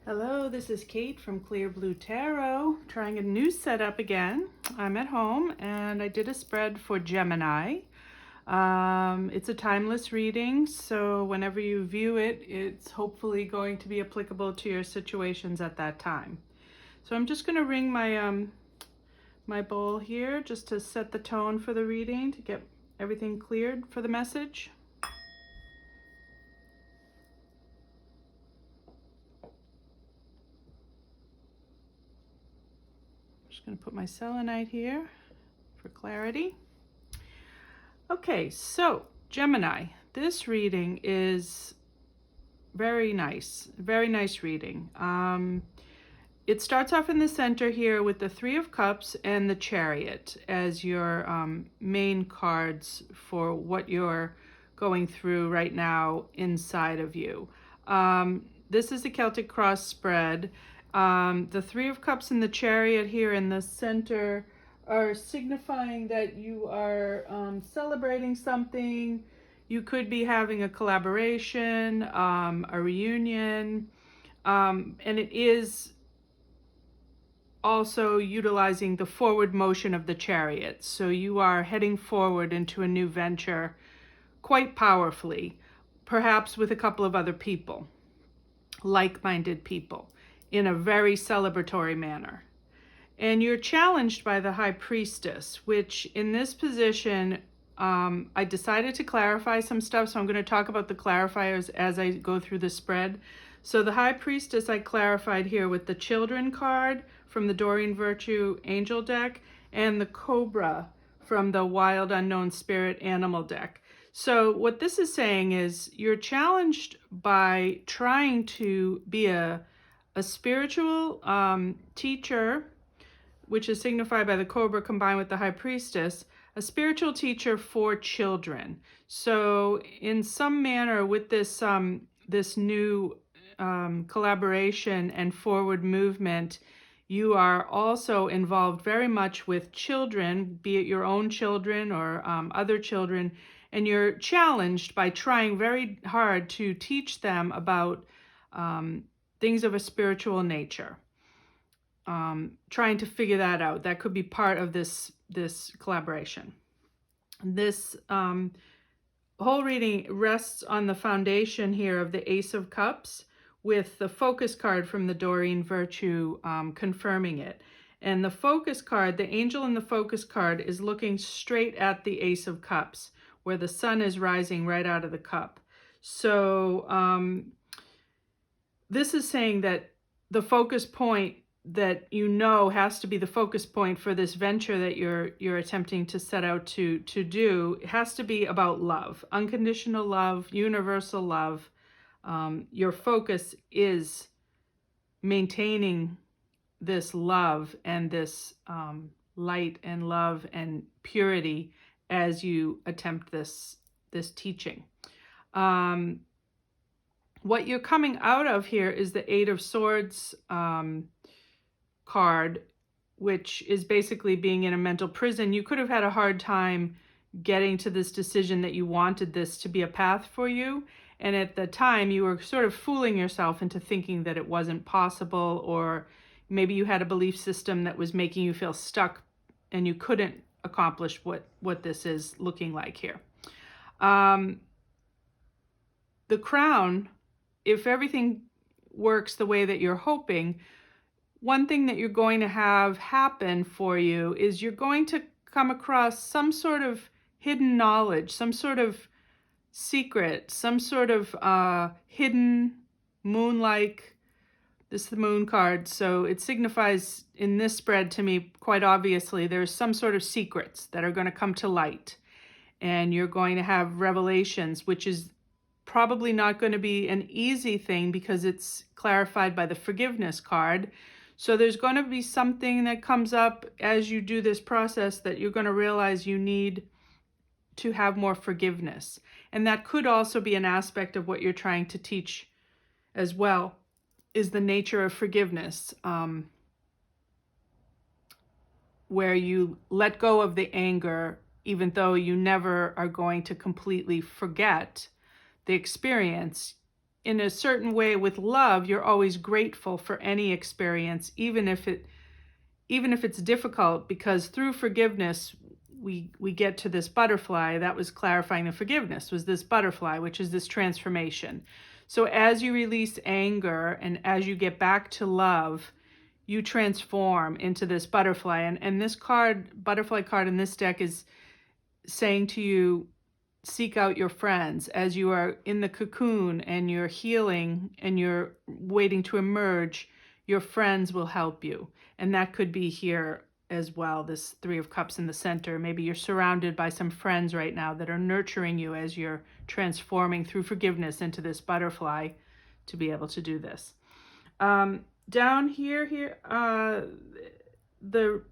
Hello, this is Kate from Clear Blue Tarot, trying a new setup again. I'm at home and I did a spread for Gemini. It's a timeless reading, so whenever you view it, it's hopefully going to be applicable to your situations at that time. So I'm just going to ring my bowl here just to set the tone for the reading, to get everything cleared for the message. Just going to put my selenite here for clarity. Okay, so Gemini, this reading is very nice reading. It starts off in the center here with the Three of Cups and the Chariot as your main cards for what you're going through right now inside of you. This is the Celtic Cross spread. The Three of Cups and the Chariot here in the center are signifying that you are celebrating something. You could be having a collaboration, a reunion, and it is also utilizing the forward motion of the Chariot. So you are heading forward into a new venture quite powerfully, perhaps with a couple of other people, like-minded people, in a very celebratory manner. And you're challenged by the High Priestess, which in this position, I decided to clarify some stuff. So I'm going to talk about the clarifiers as I go through the spread. So the High Priestess I clarified here with the Children card from the Doreen Virtue Angel deck and the Cobra from the Wild Unknown Spirit Animal deck. So what this is saying is you're challenged by trying to be a spiritual teacher, which is signified by the Cobra combined with the High Priestess, a spiritual teacher for children. So in some manner with this this new collaboration and forward movement, you are also involved very much with children, be it your own children or other children, and you're challenged by trying very hard to teach them about things of a spiritual nature. Trying to figure that out. That could be part of this collaboration. This whole reading rests on the foundation here of the Ace of Cups with the focus card from the Doreen Virtue confirming it. And the focus card, the angel in the focus card, is looking straight at the Ace of Cups, where the sun is rising right out of the cup. So this is saying that the focus point that you know has to be the focus point for this venture that you're attempting to set out to do. It has to be about love, unconditional love, universal love. Your focus is maintaining this love and this light and love and purity as you attempt this teaching. What you're coming out of here is the Eight of Swords card, which is basically being in a mental prison. You could have had a hard time getting to this decision that you wanted this to be a path for you. And at the time, you were sort of fooling yourself into thinking that it wasn't possible, or maybe you had a belief system that was making you feel stuck and you couldn't accomplish what this is looking like here. The Crown, if everything works the way that you're hoping, one thing that you're going to have happen for you is you're going to come across some sort of hidden knowledge, some sort of secret, some sort of hidden moon-like. This is the moon card, so it signifies in this spread to me quite obviously there's some sort of secrets that are going to come to light, and you're going to have revelations, which is probably not going to be an easy thing because it's clarified by the forgiveness card. So there's going to be something that comes up as you do this process that you're going to realize you need to have more forgiveness. And that could also be an aspect of what you're trying to teach as well, is the nature of forgiveness, where you let go of the anger, even though you never are going to completely forget the experience. in a certain way with love, you're always grateful for any experience, even if it's difficult, because through forgiveness, we get to this butterfly. That was clarifying the forgiveness, was this butterfly, which is this transformation. So as you release anger and as you get back to love, you transform into this butterfly. And this card, butterfly card in this deck, is saying to you, seek out your friends. As you are in the cocoon and you're healing and you're waiting to emerge, your friends will help you. And that could be here as well, this Three of Cups in the center. Maybe you're surrounded by some friends right now that are nurturing you as you're transforming through forgiveness into this butterfly to be able to do this. Down here, the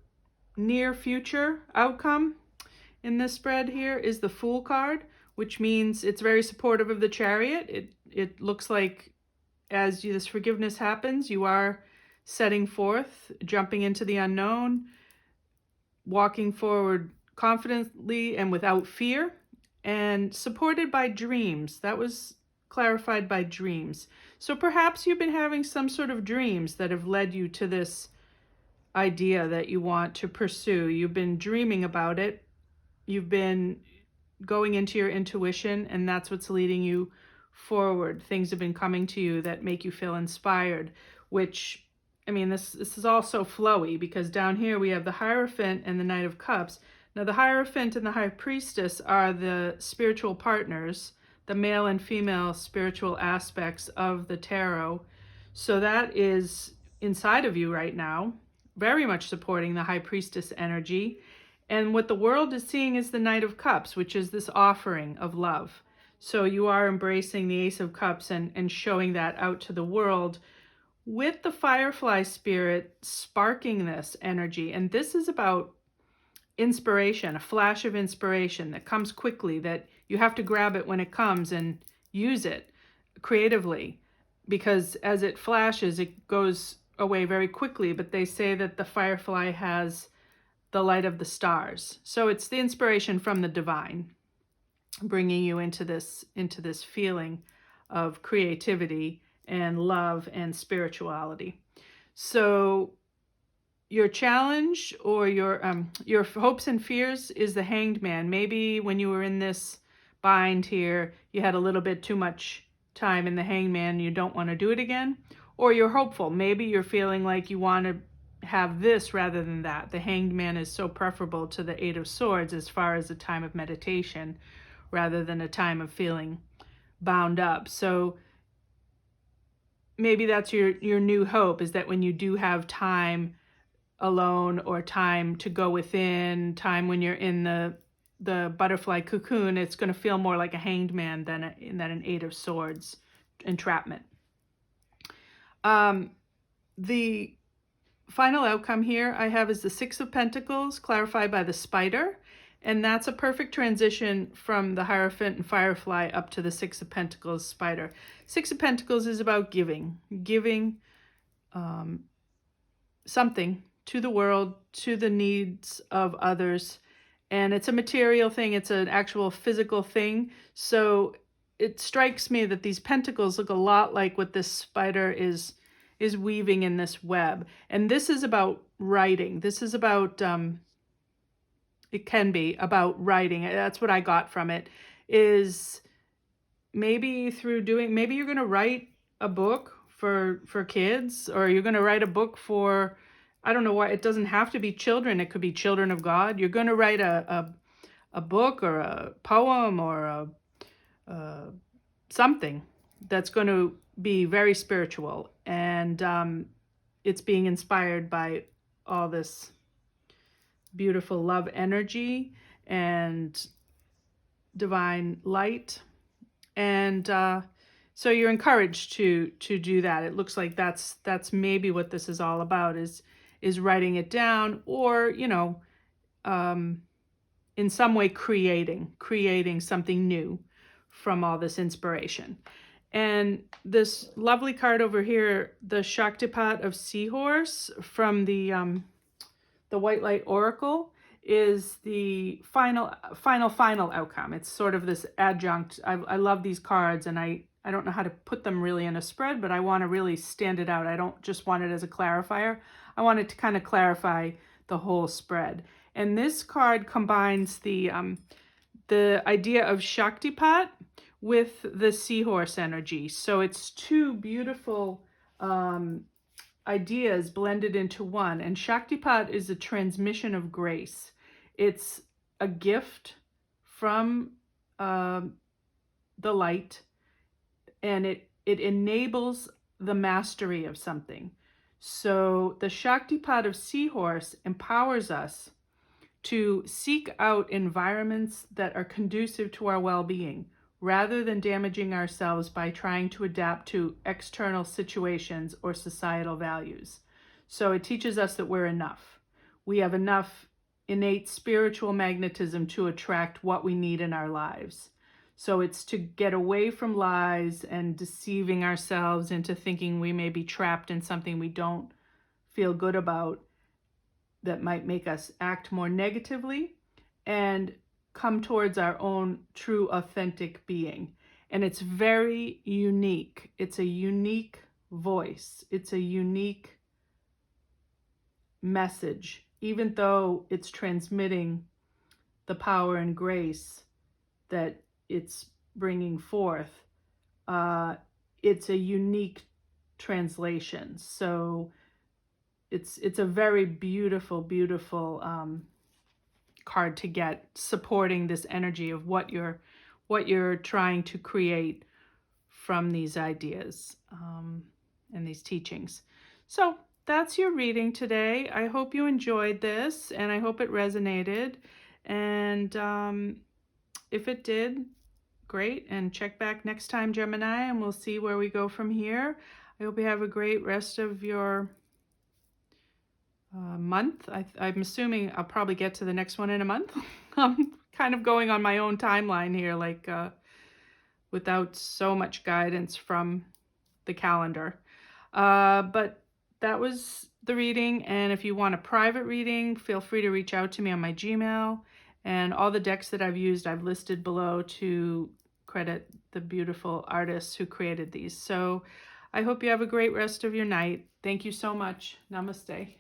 near future outcome in this spread here is the Fool card, which means it's very supportive of the Chariot. It looks like as this forgiveness happens, you are setting forth, jumping into the unknown, walking forward confidently and without fear, and supported by dreams. That was clarified by dreams. So perhaps you've been having some sort of dreams that have led you to this idea that you want to pursue. You've been dreaming about it. You've been going into your intuition, and that's what's leading you forward. Things have been coming to you that make you feel inspired, which, I mean, this is all so flowy, because down here we have the Hierophant and the Knight of Cups. Now, the Hierophant and the High Priestess are the spiritual partners, the male and female spiritual aspects of the tarot. So that is inside of you right now, very much supporting the High Priestess energy. And what the world is seeing is the Knight of Cups, which is this offering of love. So you are embracing the Ace of Cups and showing that out to the world, with the Firefly spirit sparking this energy. And this is about inspiration, a flash of inspiration that comes quickly, that you have to grab it when it comes and use it creatively, because as it flashes, it goes away very quickly. But they say that the Firefly has the light of the stars. So it's the inspiration from the divine, bringing you into this feeling of creativity and love and spirituality. So your challenge, or your hopes and fears, is the Hanged Man. Maybe when you were in this bind here, you had a little bit too much time in the Hanged Man and you don't want to do it again. Or you're hopeful. Maybe you're feeling like you want to have this rather than that. The Hanged Man is so preferable to the Eight of Swords as far as a time of meditation rather than a time of feeling bound up. So maybe that's your new hope, is that when you do have time alone, or time to go within, time when you're in the butterfly cocoon, it's going to feel more like a Hanged Man than an Eight of Swords entrapment. The final outcome here I have is the Six of Pentacles, clarified by the Spider. And that's a perfect transition from the Hierophant and Firefly up to the Six of Pentacles Spider. Six of Pentacles is about giving something to the world, to the needs of others. And it's a material thing. It's an actual physical thing. So it strikes me that these pentacles look a lot like what this spider is weaving in this web. And this is about writing. This is about, it can be about writing. That's what I got from it, is maybe maybe you're going to write a book for kids, or you're going to write a book for, I don't know why, it doesn't have to be children. It could be children of God. You're going to write a book or a poem or something that's going to be very spiritual. And it's being inspired by all this beautiful love energy and divine light. And so you're encouraged to do that. It looks like that's maybe what this is all about, is writing it down, or, in some way creating something new from all this inspiration. And this lovely card over here, the Shaktipat of Seahorse from the White Light Oracle, is the final outcome. It's sort of this adjunct. I love these cards, and I I don't know how to put them really in a spread, but I want to really stand it out. I don't just want it as a clarifier. I want it to kind of clarify the whole spread. And this card combines the idea of Shaktipat with the seahorse energy. So it's two beautiful ideas blended into one. And Shaktipat is a transmission of grace. It's a gift from the light, and it enables the mastery of something. So the Shaktipat of seahorse empowers us to seek out environments that are conducive to our well-being, rather than damaging ourselves by trying to adapt to external situations or societal values. So it teaches us that we're enough. We have enough innate spiritual magnetism to attract what we need in our lives. So it's to get away from lies and deceiving ourselves into thinking we may be trapped in something we don't feel good about that might make us act more negatively, and come towards our own true authentic being. And it's very unique. It's a unique voice. It's a unique message, even though it's transmitting the power and grace that it's bringing forth. It's a unique translation. So it's a very beautiful, beautiful card to get, supporting this energy of what you're trying to create from these ideas and these teachings. So that's your reading today. I hope you enjoyed this, and I hope it resonated. And if it did, great. And check back next time, Gemini, and we'll see where we go from here. I hope you have a great rest of your month. I'm assuming I'll probably get to the next one in a month. I'm kind of going on my own timeline here, like without so much guidance from the calendar. But that was the reading, and if you want a private reading, feel free to reach out to me on my Gmail. And all the decks that I've used, I've listed below to credit the beautiful artists who created these. So I hope you have a great rest of your night. Thank you so much. Namaste.